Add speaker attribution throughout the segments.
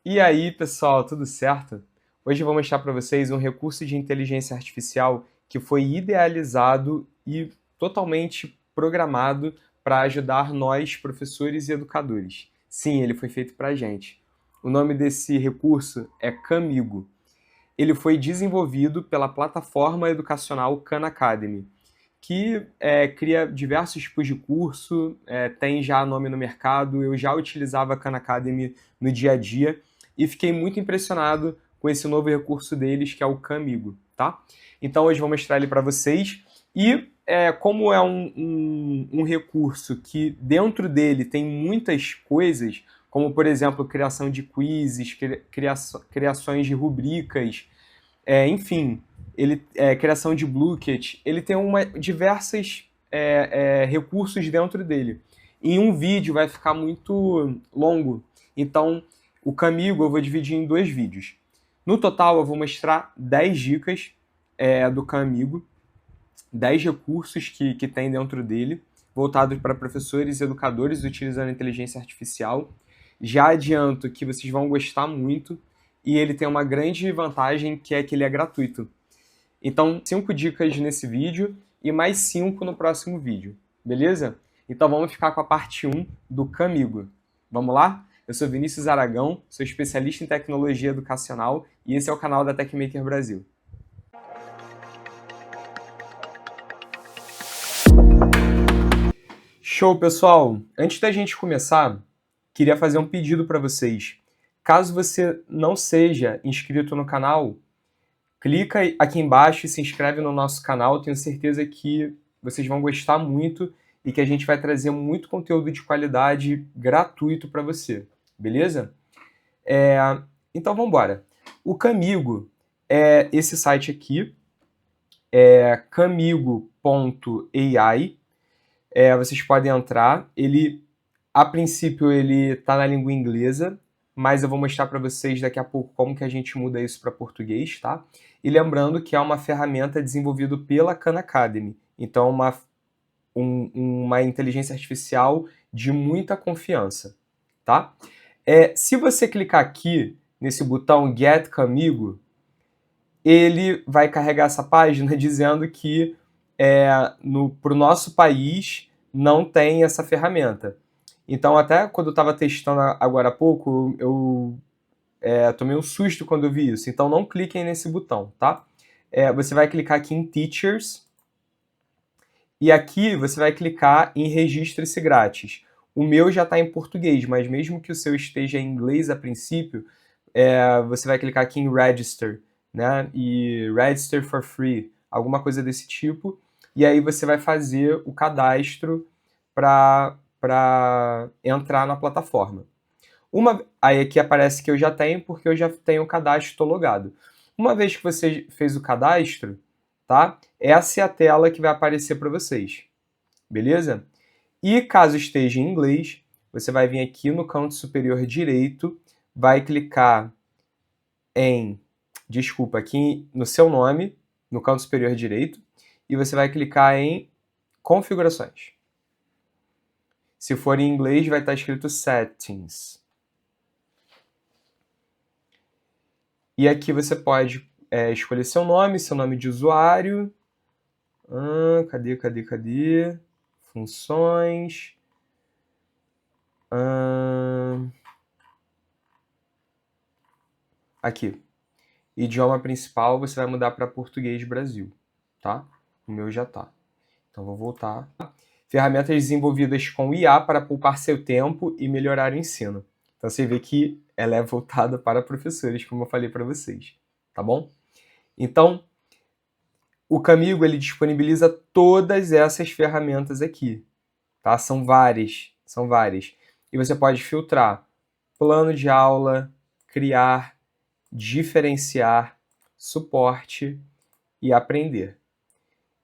Speaker 1: E aí, pessoal, tudo certo? Hoje eu vou mostrar para vocês um recurso de inteligência artificial que foi idealizado e totalmente programado para ajudar nós, professores e educadores. Sim, ele foi feito para a gente. O nome desse recurso é Camigo. Ele foi desenvolvido pela plataforma educacional Khan Academy, que cria diversos tipos de curso, tem já nome no mercado. Eu já utilizava a Khan Academy no dia a dia e fiquei muito impressionado com esse novo recurso deles, que é o Camigo, tá? Então hoje vou mostrar ele para vocês. E como é um recurso que dentro dele tem muitas coisas, como por exemplo criação de quizzes, criações de rubricas, enfim, criação de Bluecat, ele tem diversos recursos dentro dele. Em um vídeo vai ficar muito longo, então o Camigo eu vou dividir em 2 vídeos. No total eu vou mostrar 10 dicas do Camigo, 10 recursos que tem dentro dele, voltados para professores e educadores utilizando inteligência artificial. Já adianto que vocês vão gostar muito, e ele tem uma grande vantagem, que é que ele é gratuito. Então, 5 dicas nesse vídeo e mais 5 no próximo vídeo, beleza? Então vamos ficar com a parte 1 do Camigo. Vamos lá? Eu sou Vinícius Aragão, sou especialista em tecnologia educacional e esse é o canal da TechMaker Brasil. Show, pessoal! Antes da gente começar, queria fazer um pedido para vocês. Caso você não seja inscrito no canal, clica aqui embaixo e se inscreve no nosso canal. Tenho certeza que vocês vão gostar muito e que a gente vai trazer muito conteúdo de qualidade gratuito para você, beleza? Então vamos embora. O Camigo é esse site aqui, camigo.ai. Vocês podem entrar. A princípio, ele está na língua inglesa, mas eu vou mostrar para vocês daqui a pouco como que a gente muda isso para português, tá? E lembrando que é uma ferramenta desenvolvida pela Khan Academy, então uma inteligência artificial de muita confiança, tá? Se você clicar aqui nesse botão Get Camigo, ele vai carregar essa página dizendo que para o nosso país não tem essa ferramenta. Então, até quando eu estava testando agora há pouco, eu tomei um susto quando eu vi isso. Então, não cliquem nesse botão, tá? Você vai clicar aqui em Teachers e aqui você vai clicar em Registre-se grátis. O meu já está em português, mas mesmo que o seu esteja em inglês a princípio, você vai clicar aqui em Register, né? E Register for Free, alguma coisa desse tipo. E aí você vai fazer o cadastro para entrar na plataforma. Aí aqui aparece que eu já tenho, porque eu já tenho o cadastro, estou logado. Uma vez que você fez o cadastro, tá? Essa é a tela que vai aparecer para vocês, beleza? E caso esteja em inglês, você vai vir aqui no canto superior direito, vai clicar aqui no seu nome, no canto superior direito, e você vai clicar em configurações. Se for em inglês, vai estar escrito Settings. E aqui você pode escolher seu nome de usuário. Cadê? Funções. Aqui. Idioma principal você vai mudar para português Brasil, tá? O meu já tá. Então vou voltar. Ferramentas desenvolvidas com IA para poupar seu tempo e melhorar o ensino. Então você vê que ela é voltada para professores, como eu falei para vocês, tá bom? Então, o Camigo ele disponibiliza todas essas ferramentas aqui, tá? São várias. E você pode filtrar plano de aula, criar, diferenciar, suporte e aprender.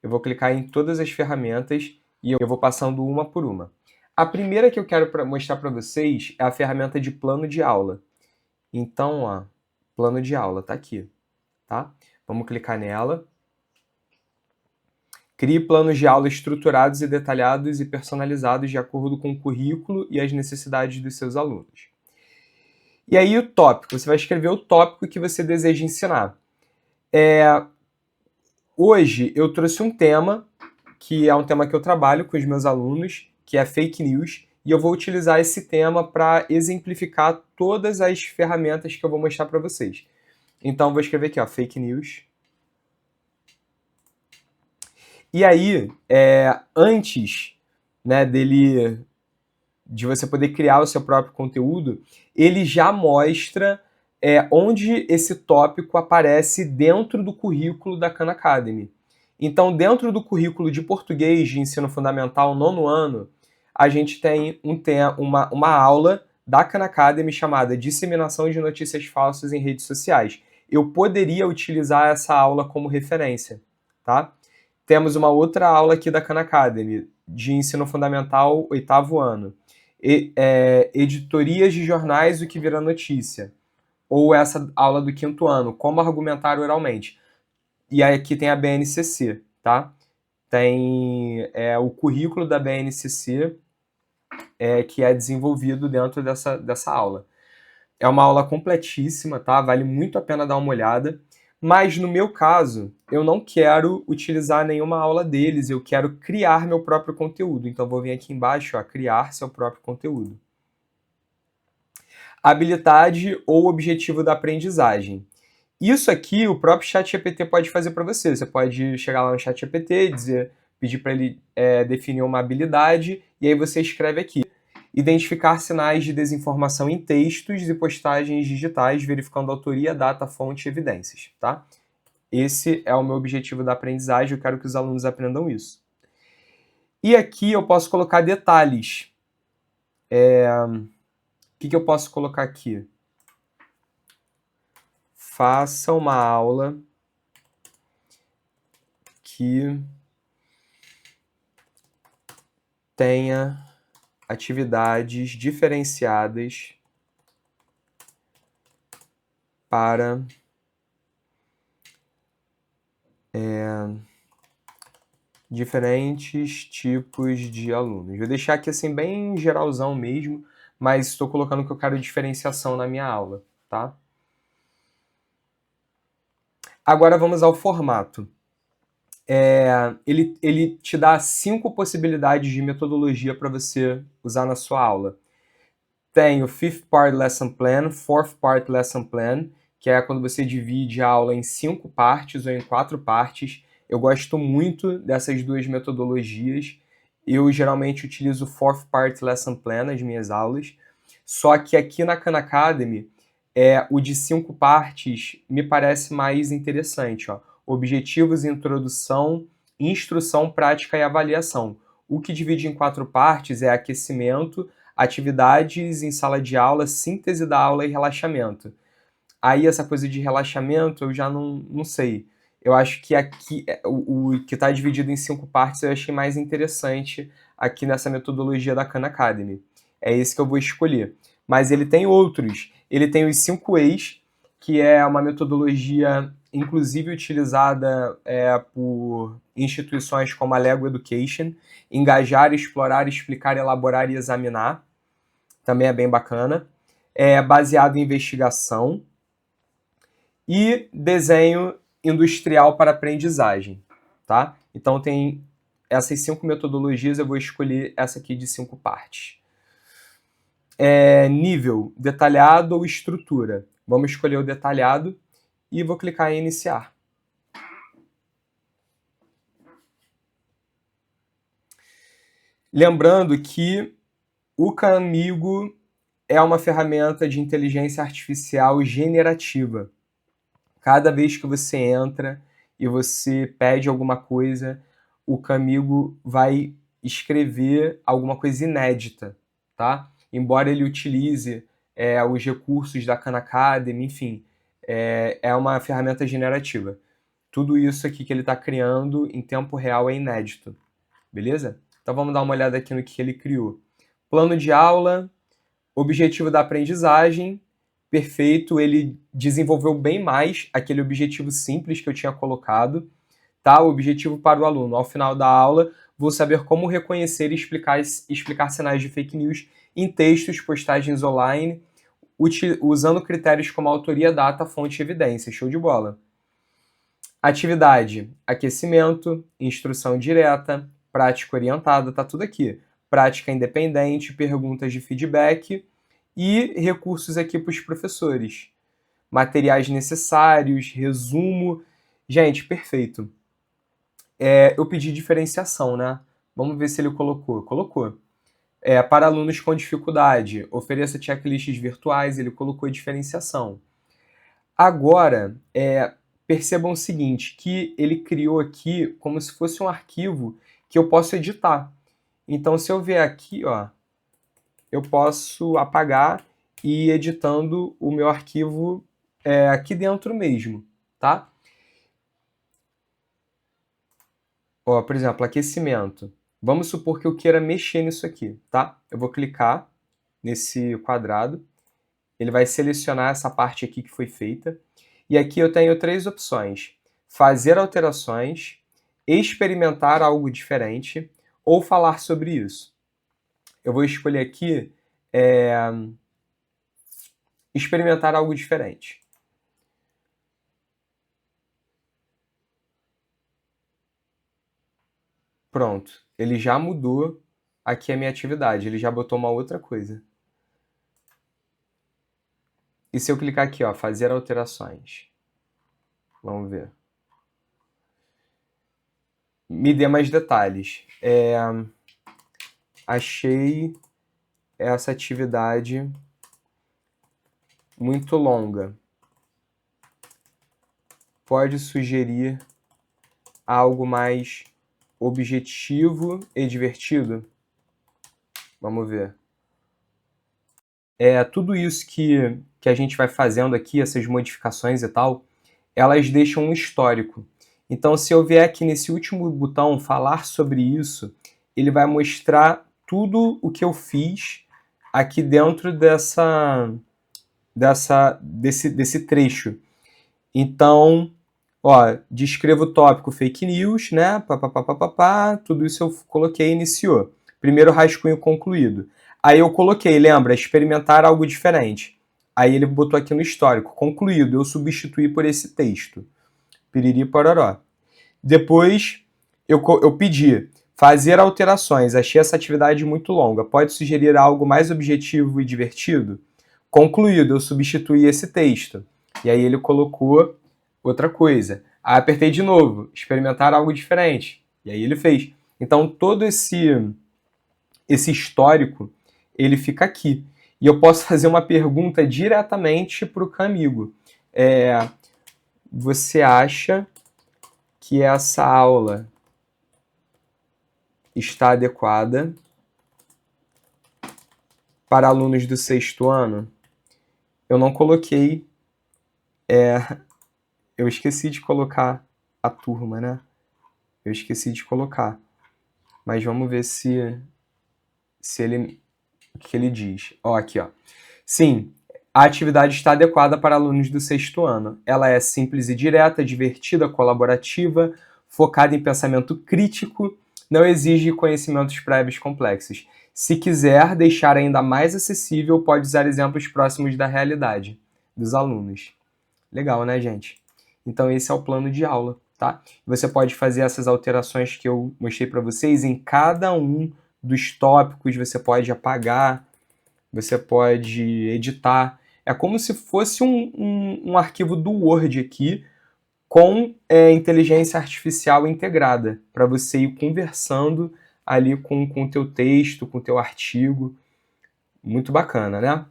Speaker 1: Eu vou clicar em todas as ferramentas e eu vou passando uma por uma. A primeira que eu quero mostrar para vocês é a ferramenta de plano de aula. Então, ó, plano de aula está aqui, tá? Vamos clicar nela. Crie planos de aula estruturados e detalhados e personalizados de acordo com o currículo e as necessidades dos seus alunos. E aí o tópico, você vai escrever o tópico que você deseja ensinar. Hoje eu trouxe um tema, que é um tema que eu trabalho com os meus alunos, que é fake news, e eu vou utilizar esse tema para exemplificar todas as ferramentas que eu vou mostrar para vocês. Então vou escrever aqui, ó, fake news. E aí, antes, né, de você poder criar o seu próprio conteúdo, ele já mostra onde esse tópico aparece dentro do currículo da Khan Academy. Então, dentro do currículo de português de ensino fundamental, 9º ano, a gente tem uma aula da Khan Academy chamada Disseminação de Notícias Falsas em Redes Sociais. Eu poderia utilizar essa aula como referência, tá? Temos uma outra aula aqui da Khan Academy, de ensino fundamental, 8º ano. Editorias de jornais, o que vira notícia. Ou essa aula do 5º ano, como argumentar oralmente. E aí aqui tem a BNCC, tá? Tem o currículo da BNCC que é desenvolvido dentro dessa aula. É uma aula completíssima, tá? Vale muito a pena dar uma olhada. Mas no meu caso, eu não quero utilizar nenhuma aula deles, eu quero criar meu próprio conteúdo. Então vou vir aqui embaixo, ó, criar seu próprio conteúdo. Habilidade ou objetivo da aprendizagem. Isso aqui o próprio ChatGPT pode fazer para você. Você pode chegar lá no ChatGPT, pedir para ele definir uma habilidade, e aí você escreve aqui. Identificar sinais de desinformação em textos e postagens digitais, verificando autoria, data, fonte e evidências, tá? Esse é o meu objetivo da aprendizagem, eu quero que os alunos aprendam isso. E aqui eu posso colocar detalhes. O que eu posso colocar aqui? Faça uma aula que tenha atividades diferenciadas para diferentes tipos de alunos. Vou deixar aqui assim bem geralzão mesmo, mas estou colocando que eu quero diferenciação na minha aula, tá? Agora vamos ao formato. Ele te dá 5 possibilidades de metodologia para você usar na sua aula. Tem o Fifth Part Lesson Plan, Fourth Part Lesson Plan, que é quando você divide a aula em 5 partes ou em 4 partes. Eu gosto muito dessas duas metodologias. Eu geralmente utilizo o Fourth Part Lesson Plan nas minhas aulas. Só que aqui na Khan Academy, o de 5 partes me parece mais interessante, ó. Objetivos, introdução, instrução, prática e avaliação. O que divide em 4 partes é aquecimento, atividades em sala de aula, síntese da aula e relaxamento. Aí essa coisa de relaxamento eu já não sei. Eu acho que aqui o que está dividido em 5 partes eu achei mais interessante aqui nessa metodologia da Khan Academy. É esse que eu vou escolher. Mas ele tem outros. Ele tem os 5 E's, que é uma metodologia inclusive utilizada por instituições como a Lego Education. Engajar, explorar, explicar, elaborar e examinar. Também é bem bacana. É baseado em investigação. E desenho industrial para aprendizagem, tá? Então tem essas 5 metodologias, eu vou escolher essa aqui de 5 partes. Nível, detalhado ou estrutura. Vamos escolher o detalhado e vou clicar em iniciar. Lembrando que o Camigo é uma ferramenta de inteligência artificial generativa. Cada vez que você entra e você pede alguma coisa, o Camigo vai escrever alguma coisa inédita, tá? Embora ele utilize os recursos da Khan Academy, enfim, é uma ferramenta generativa. Tudo isso aqui que ele está criando em tempo real é inédito, beleza? Então vamos dar uma olhada aqui no que ele criou. Plano de aula, objetivo da aprendizagem, perfeito, ele desenvolveu bem mais aquele objetivo simples que eu tinha colocado, tá? O objetivo para o aluno. Ao final da aula, vou saber como reconhecer e explicar sinais de fake news em textos, postagens online, usando critérios como autoria, data, fonte e evidência. Show de bola. Atividade, aquecimento, instrução direta, prática orientada, tá tudo aqui. Prática independente, perguntas de feedback e recursos aqui para os professores. Materiais necessários, resumo. Gente, perfeito. Eu pedi diferenciação, né? Vamos ver se ele colocou. Colocou. Para alunos com dificuldade, ofereça checklists virtuais, ele colocou diferenciação. Agora, percebam o seguinte, que ele criou aqui como se fosse um arquivo que eu posso editar. Então, se eu vier aqui, ó, eu posso apagar e ir editando o meu arquivo aqui dentro mesmo, tá? Ó, por exemplo, aquecimento. Vamos supor que eu queira mexer nisso aqui, tá? Eu vou clicar nesse quadrado, ele vai selecionar essa parte aqui que foi feita, e aqui eu tenho 3 opções: fazer alterações, experimentar algo diferente ou falar sobre isso. Eu vou escolher aqui experimentar algo diferente. Pronto, ele já mudou aqui a minha atividade, ele já botou uma outra coisa. E se eu clicar aqui, ó, fazer alterações? Vamos ver. Me dê mais detalhes. Achei essa atividade muito longa. Pode sugerir algo mais objetivo e divertido? Vamos ver. Tudo isso que a gente vai fazendo aqui, essas modificações e tal, elas deixam um histórico. Então, se eu vier aqui nesse último botão, falar sobre isso, ele vai mostrar tudo o que eu fiz aqui dentro desse trecho. Então, ó, descreva o tópico fake news, né? Tudo isso eu coloquei e iniciou. Primeiro rascunho concluído. Aí eu coloquei, lembra, experimentar algo diferente. Aí ele botou aqui no histórico, concluído, eu substituí por esse texto. Piriri pororó. Depois eu pedi, fazer alterações, achei essa atividade muito longa. Pode sugerir algo mais objetivo e divertido? Concluído, eu substituí esse texto. E aí ele colocou outra coisa. Aí apertei de novo, experimentar algo diferente. E aí ele fez. Então todo esse histórico, ele fica aqui. E eu posso fazer uma pergunta diretamente para o Camigo. Você acha que essa aula está adequada para alunos do 6º ano? Eu não coloquei... eu esqueci de colocar a turma, né? Eu esqueci de colocar. Mas vamos ver o que ele diz. Ó, aqui, ó. Sim, a atividade está adequada para alunos do 6º ano. Ela é simples e direta, divertida, colaborativa, focada em pensamento crítico, não exige conhecimentos prévios complexos. Se quiser deixar ainda mais acessível, pode usar exemplos próximos da realidade dos alunos. Legal, né, gente? Então esse é o plano de aula, tá? Você pode fazer essas alterações que eu mostrei para vocês em cada um dos tópicos, você pode apagar, você pode editar. É como se fosse um arquivo do Word aqui com inteligência artificial integrada, para você ir conversando ali com o teu texto, com o teu artigo. Muito bacana, né?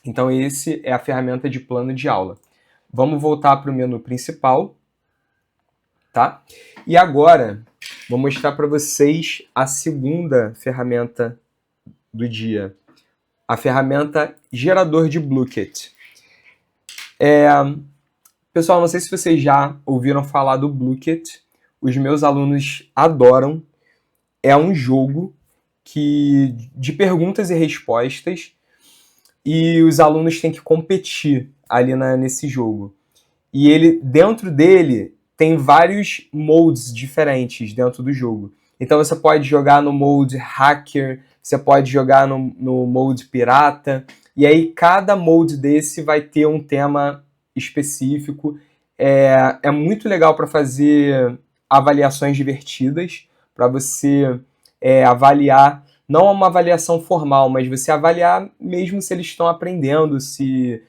Speaker 1: Então esse é a ferramenta de plano de aula. Vamos voltar para o menu principal, tá? E agora, vou mostrar para vocês a segunda ferramenta do dia. A ferramenta gerador de Blooket. Pessoal, não sei se vocês já ouviram falar do Blooket. Os meus alunos adoram. É um jogo de perguntas e respostas, e os alunos têm que competir ali nesse jogo. E dentro dele tem vários modes diferentes dentro do jogo. Então você pode jogar no mode hacker, você pode jogar no mode pirata, E aí cada mode desse vai ter um tema específico. É muito legal para fazer avaliações divertidas, para você avaliar, não uma avaliação formal, mas você avaliar mesmo se eles estão aprendendo, se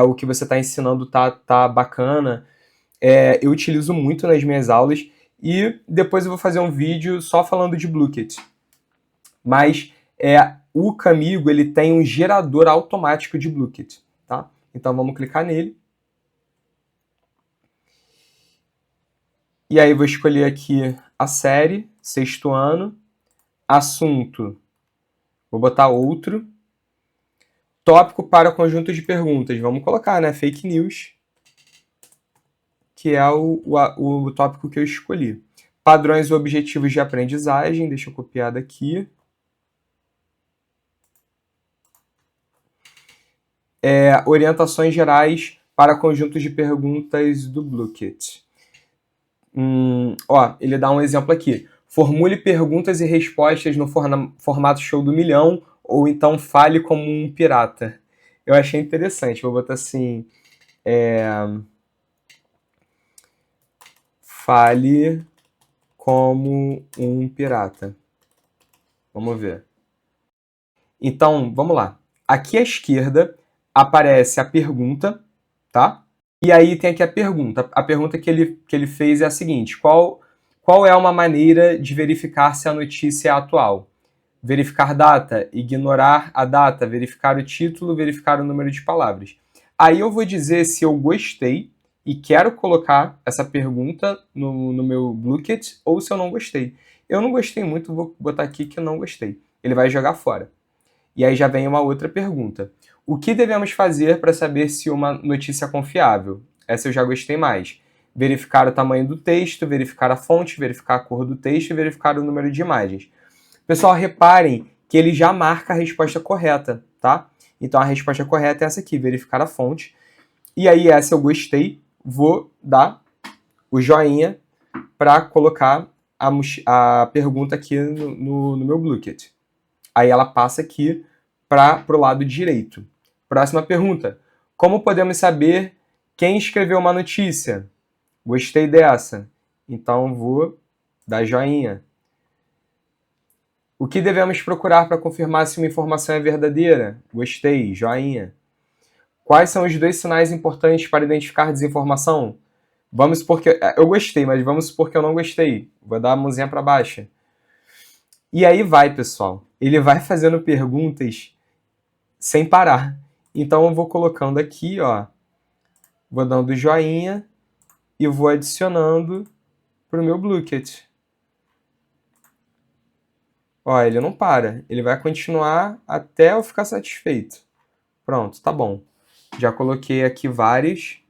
Speaker 1: o que você está ensinando tá bacana. Eu utilizo muito nas minhas aulas e depois eu vou fazer um vídeo só falando de Blooket. Mas o Camigo ele tem um gerador automático de Blooket, tá? Então vamos clicar nele. E aí vou escolher aqui a série, 6º ano, assunto, vou botar outro, tópico para conjunto de perguntas, vamos colocar, né, fake news, que é o tópico que eu escolhi. Padrões e objetivos de aprendizagem, deixa eu copiar daqui. Orientações gerais para conjuntos de perguntas do Blooket. Ele dá um exemplo aqui. Formule perguntas e respostas no formato show do milhão, ou então fale como um pirata. Eu achei interessante, vou botar assim... Fale como um pirata. Vamos ver. Então, vamos lá. Aqui à esquerda aparece a pergunta, tá? E aí tem aqui a pergunta. A pergunta que ele fez é a seguinte: qual é uma maneira de verificar se a notícia é atual? Verificar data, ignorar a data, verificar o título, verificar o número de palavras. Aí eu vou dizer se eu gostei e quero colocar essa pergunta no meu Blooket ou se eu não gostei. Eu não gostei muito, vou botar aqui que eu não gostei. Ele vai jogar fora. E aí já vem uma outra pergunta. O que devemos fazer para saber se uma notícia é confiável? Essa eu já gostei mais. Verificar o tamanho do texto, verificar a fonte, verificar a cor do texto e verificar o número de imagens. Pessoal, reparem que ele já marca a resposta correta, tá? Então a resposta correta é essa aqui, verificar a fonte. E aí essa eu gostei, vou dar o joinha para colocar a pergunta aqui no meu Blooket. Aí ela passa aqui para o lado direito. Próxima pergunta. Como podemos saber quem escreveu uma notícia? Gostei dessa. Então vou dar joinha. O que devemos procurar para confirmar se uma informação é verdadeira? Gostei, joinha. Quais são os 2 sinais importantes para identificar desinformação? Vamos supor que eu gostei, mas vamos supor que eu não gostei. Vou dar a mãozinha para baixo. E aí vai, pessoal. Ele vai fazendo perguntas sem parar. Então eu vou colocando aqui, ó, vou dando joinha e vou adicionando para o meu Blooket. Ó, ele não para. Ele vai continuar até eu ficar satisfeito. Pronto, tá bom. Já coloquei aqui vários.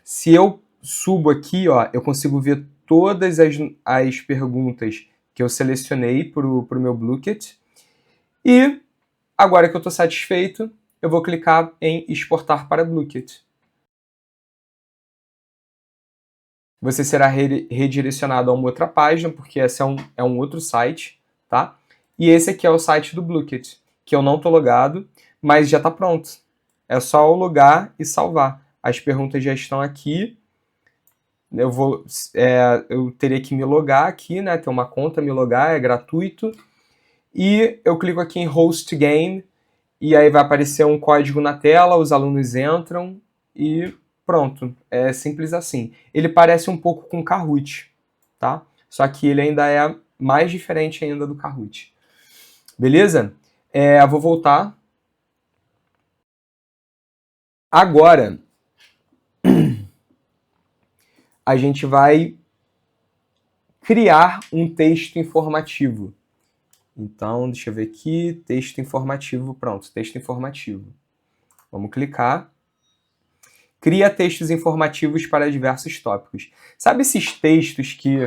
Speaker 1: Se eu subo aqui, ó, eu consigo ver todas as perguntas que eu selecionei para o meu Blooket. E agora que eu estou satisfeito, eu vou clicar em exportar para Blooket. Você será redirecionado a uma outra página, porque esse é um outro site, tá? E esse aqui é o site do Blooket, que eu não estou logado, mas já está pronto. É só eu logar e salvar. As perguntas já estão aqui. Eu teria que me logar aqui, né? Ter uma conta, me logar, é gratuito. E eu clico aqui em Host Game, e aí vai aparecer um código na tela, os alunos entram e pronto. É simples assim. Ele parece um pouco com o Kahoot, tá? Só que ele ainda é mais diferente ainda do Kahoot. Beleza? Eu vou voltar. Agora, a gente vai criar um texto informativo. Então, deixa eu ver aqui, texto informativo, pronto, texto informativo. Vamos clicar. Cria textos informativos para diversos tópicos. Sabe esses textos que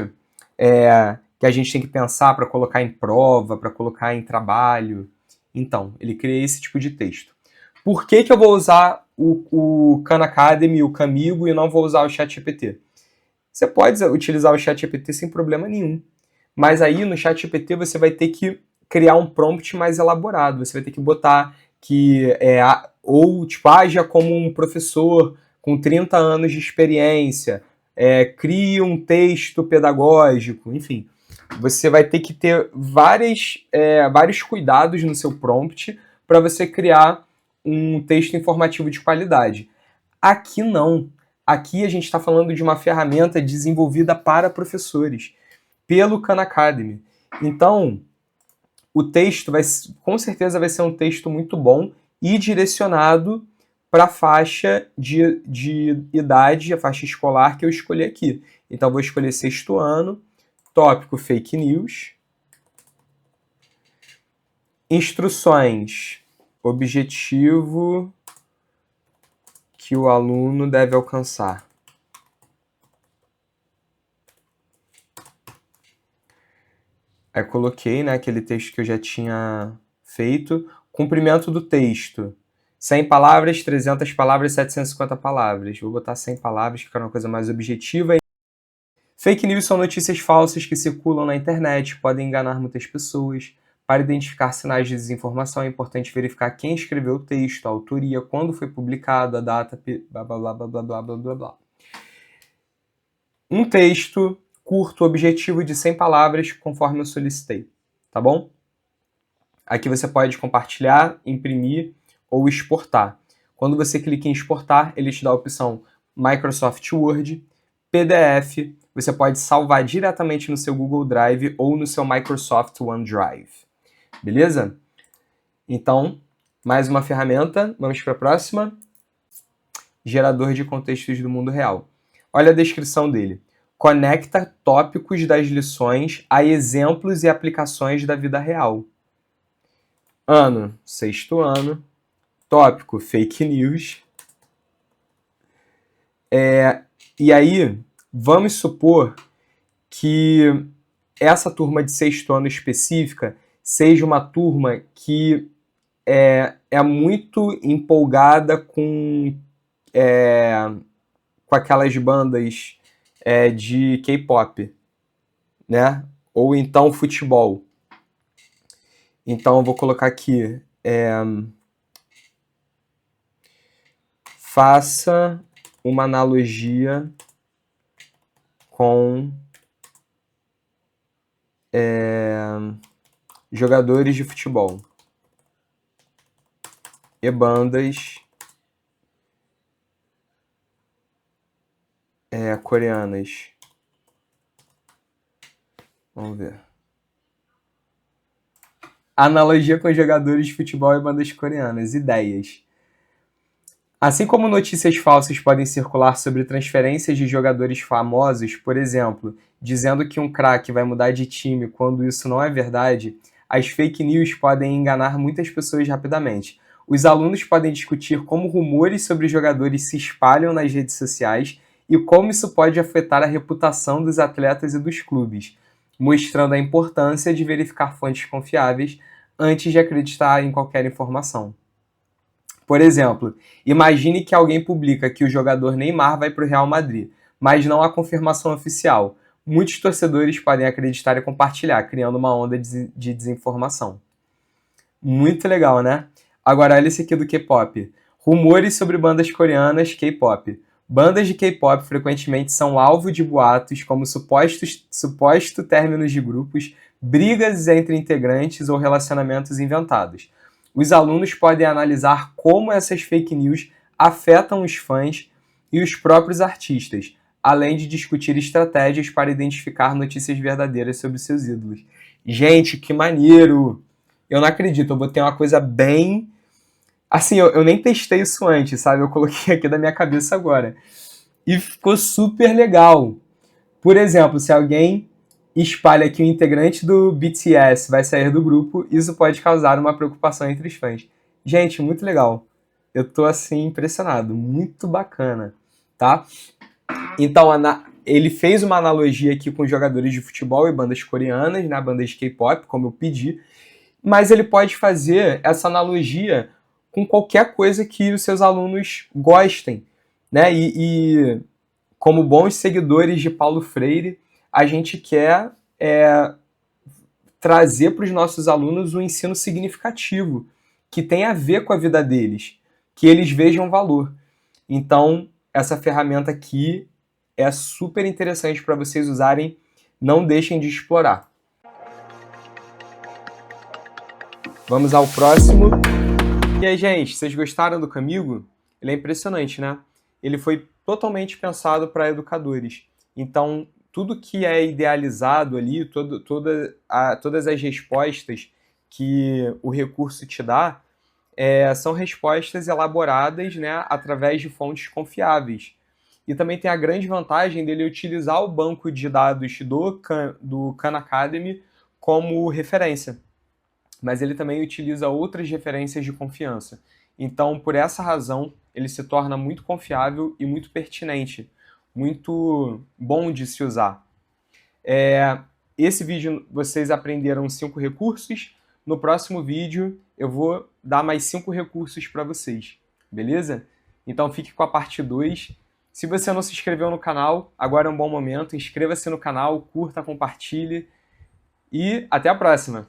Speaker 1: a gente tem que pensar para colocar em prova, para colocar em trabalho? Então, ele cria esse tipo de texto. Por que eu vou usar o Khan Academy, o Camigo, e não vou usar o ChatGPT? Você pode utilizar o ChatGPT sem problema nenhum. Mas aí no ChatGPT você vai ter que criar um prompt mais elaborado. Você vai ter que botar que haja como um professor com 30 anos de experiência, crie um texto pedagógico, enfim. Você vai ter que ter vários cuidados no seu prompt para você criar um texto informativo de qualidade. Aqui não. Aqui a gente está falando de uma ferramenta desenvolvida para professores, pelo Khan Academy. Então, o texto com certeza vai ser um texto muito bom e direcionado para a faixa de idade, a faixa escolar que eu escolhi aqui. Então, vou escolher 6º ano, tópico fake news, instruções, objetivo que o aluno deve alcançar. Aí coloquei, né, aquele texto que eu já tinha feito. Comprimento do texto: 100 palavras, 300 palavras, 750 palavras. Vou botar 100 palavras, que é uma coisa mais objetiva. Fake news são notícias falsas que circulam na internet, podem enganar muitas pessoas. Para identificar sinais de desinformação, é importante verificar quem escreveu o texto, a autoria, quando foi publicado, a data, blá, blá, blá, blá, blá, blá, blá, blá. Um texto curto, objetivo, de 100 palavras, conforme eu solicitei, tá bom? Aqui você pode compartilhar, imprimir ou exportar. Quando você clica em exportar, ele te dá a opção Microsoft Word, PDF, você pode salvar diretamente no seu Google Drive ou no seu Microsoft OneDrive. Beleza? Então, mais uma ferramenta. Vamos para a próxima. Gerador de contextos do mundo real. Olha a descrição dele. Conecta tópicos das lições a exemplos e aplicações da vida real. Ano, 6º ano. Tópico, fake news. E aí, vamos supor que essa turma de 6º ano específica seja uma turma que é muito empolgada com aquelas bandas de K-pop, né? Ou então futebol. Então eu vou colocar aqui, faça uma analogia com jogadores de futebol e bandas coreanas. Vamos ver. Analogia com jogadores de futebol e bandas coreanas. Ideias. Assim como notícias falsas podem circular sobre transferências de jogadores famosos, por exemplo, dizendo que um craque vai mudar de time quando isso não é verdade, as fake news podem enganar muitas pessoas rapidamente. Os alunos podem discutir como rumores sobre jogadores se espalham nas redes sociais e como isso pode afetar a reputação dos atletas e dos clubes, mostrando a importância de verificar fontes confiáveis antes de acreditar em qualquer informação. Por exemplo, imagine que alguém publica que o jogador Neymar vai para o Real Madrid, mas não há confirmação oficial. Muitos torcedores podem acreditar e compartilhar, criando uma onda de desinformação. Muito legal, né? Agora, olha esse aqui do K-pop. Rumores sobre bandas coreanas K-pop. Bandas de K-pop frequentemente são alvo de boatos como supostos términos de grupos, brigas entre integrantes ou relacionamentos inventados. Os alunos podem analisar como essas fake news afetam os fãs e os próprios artistas, além de discutir estratégias para identificar notícias verdadeiras sobre seus ídolos. Gente, que maneiro! Eu não acredito, eu botei uma coisa bem... Assim, eu nem testei isso antes, sabe? Eu coloquei aqui da minha cabeça agora. E ficou super legal. Por exemplo, se alguém espalha que o integrante do BTS vai sair do grupo, isso pode causar uma preocupação entre os fãs. Gente, muito legal. Eu tô, assim, impressionado. Muito bacana, tá? Então, ele fez uma analogia aqui com jogadores de futebol e bandas coreanas, né? Bandas de K-pop, como eu pedi. Mas ele pode fazer essa analogia com qualquer coisa que os seus alunos gostem, né? E como bons seguidores de Paulo Freire, a gente quer trazer para os nossos alunos um ensino significativo, que tem a ver com a vida deles, que eles vejam valor. Então, essa ferramenta aqui é super interessante para vocês usarem, não deixem de explorar. Vamos ao próximo. E aí, gente, vocês gostaram do Camigo? Ele é impressionante, né? Ele foi totalmente pensado para educadores. Então, tudo que é idealizado ali, todas as respostas que o recurso te dá, são respostas elaboradas, né, através de fontes confiáveis. E também tem a grande vantagem dele utilizar o banco de dados do Khan Academy como referência. Mas ele também utiliza outras referências de confiança. Então, por essa razão, ele se torna muito confiável e muito pertinente, muito bom de se usar. Esse vídeo vocês aprenderam 5 recursos. No próximo vídeo eu vou dar mais 5 recursos para vocês, beleza? Então fique com a parte 2. Se você não se inscreveu no canal, agora é um bom momento. Inscreva-se no canal, curta, compartilhe e até a próxima!